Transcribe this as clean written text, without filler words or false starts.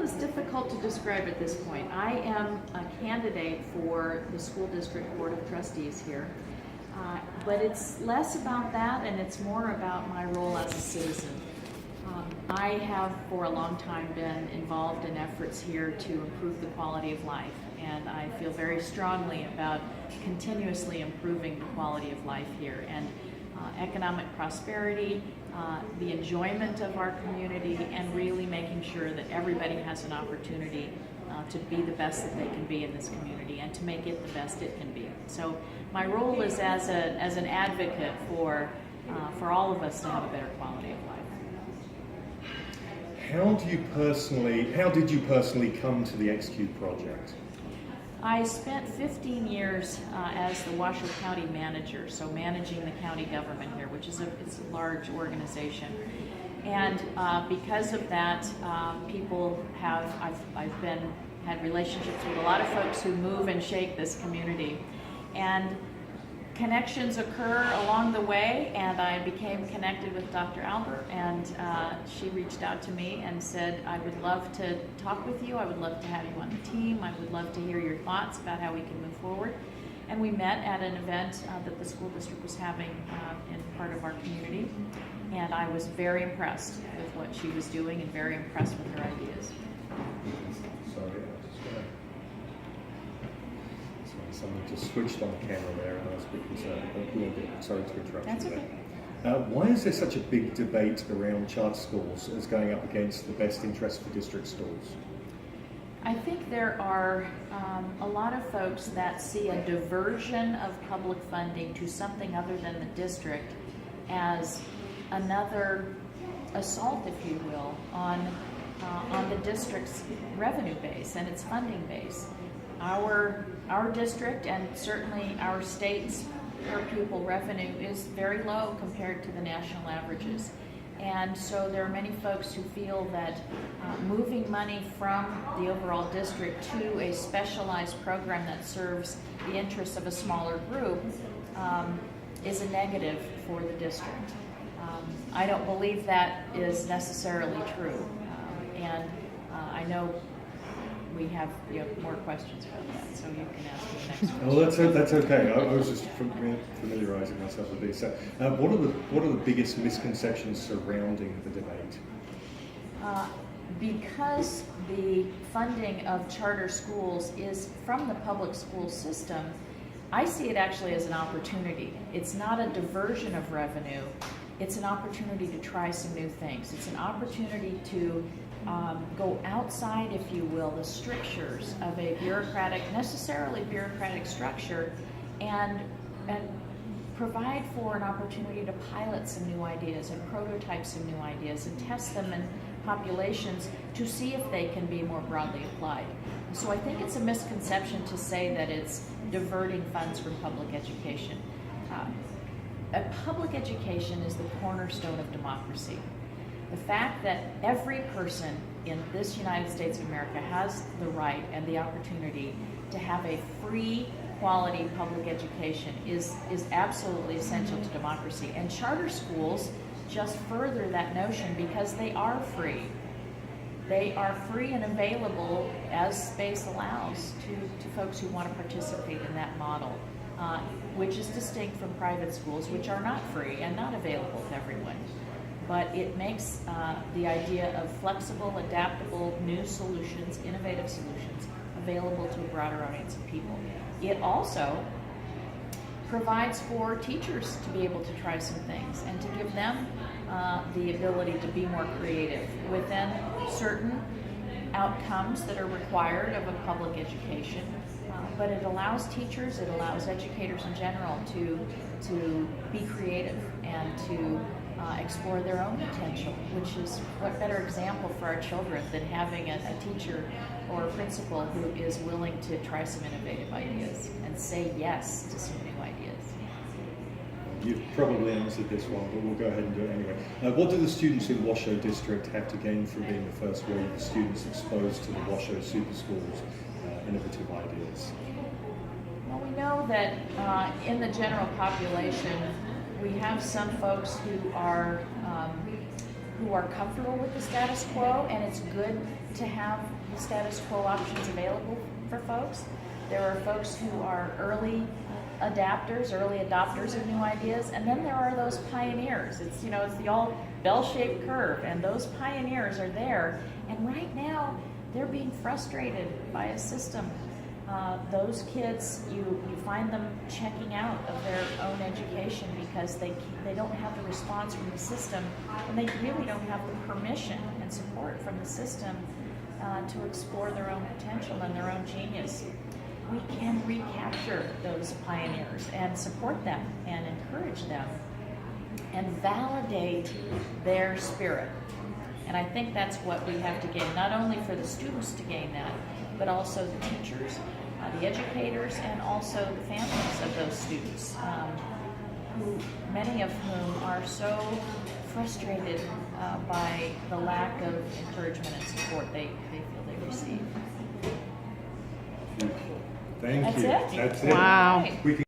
role is difficult to describe at this point. I am a candidate for the School District Board of Trustees here, but it's less about that and it's more about my role as a citizen. I have for a long time been involved in efforts here to improve the quality of life, and I feel very strongly about continuously improving the quality of life here and economic prosperity, the enjoyment of our community, and really making sure that everybody has an opportunity to be the best that they can be in this community and to make it the best it can be. So my role is as an advocate for all of us to have a better quality of life. How did you personally come to the Execute project? I spent 15 years as the Washoe County manager, so managing the county government here, which is it's a large organization. And because of that, I've had relationships with a lot of folks who move and shake this community. And connections occur along the way, and I became connected with Dr. Albert, and she reached out to me and said, I would love to talk with you, I would love to have you on the team, I would love to hear your thoughts about how we can move forward. And we met at an event that the school district was having in part of our community, and I was very impressed with what she was doing and very impressed with her ideas. Someone just switched on the camera there, and I was a bit concerned. Sorry to interrupt That's you okay. there. Why is there such a big debate around charter schools as going up against the best interest for district schools? I think there are a lot of folks that see a diversion of public funding to something other than the district as another assault, if you will, on the district's revenue base and its funding base. Our district and certainly our state's per pupil revenue is very low compared to the national averages. And so there are many folks who feel that moving money from the overall district to a specialized program that serves the interests of a smaller group is a negative for the district. I don't believe that is necessarily true. And I know we have more questions about that, so you can ask me next question. Well, that's okay. I was just familiarising myself with these. So, what are the biggest misconceptions surrounding the debate? Because the funding of charter schools is from the public school system, I see it actually as an opportunity. It's not a diversion of revenue. It's an opportunity to try some new things. It's an opportunity to go outside, if you will, the strictures of a necessarily bureaucratic structure, and provide for an opportunity to pilot some new ideas and prototype some new ideas and test them in populations to see if they can be more broadly applied. So I think it's a misconception to say that it's diverting funds from public education. A public education is the cornerstone of democracy. The fact that every person in this United States of America has the right and the opportunity to have a free, quality public education is absolutely essential to democracy. And charter schools just further that notion because they are free. They are free and available as space allows to folks who want to participate in that model, which is distinct from private schools, which are not free and not available to everyone. But it makes the idea of flexible, adaptable, new solutions, innovative solutions, available to a broader audience of people. It also provides for teachers to be able to try some things and to give them the ability to be more creative within certain outcomes that are required of a public education. But it allows teachers, it allows educators in general to be creative and to explore their own potential, which is what better example for our children than having a teacher or a principal who is willing to try some innovative ideas and say yes to some new ideas. You've probably answered this one, but we'll go ahead and do it anyway. What do the students in Washoe District have to gain from being the first wave of students exposed to the Washoe Super School's innovative ideas? Well, we know that in the general population, we have some folks who are comfortable with the status quo, and it's good to have the status quo options available for folks. There are folks who are early adapters, early adopters of new ideas, and then there are those pioneers. It's, you know, it's the all bell-shaped curve, and those pioneers are there, and right now they're being frustrated by a system. Those kids, you find them checking out of their own education because they don't have the response from the system, and they really don't have the permission and support from the system to explore their own potential and their own genius. We can recapture those pioneers and support them and encourage them and validate their spirit. And I think that's what we have to gain, not only for the students to gain that, but also the teachers, the educators, and also the families of those students, who, many of whom are so frustrated by the lack of encouragement and support they feel they receive. Thank That's you. it? That's it. Wow. Right. We can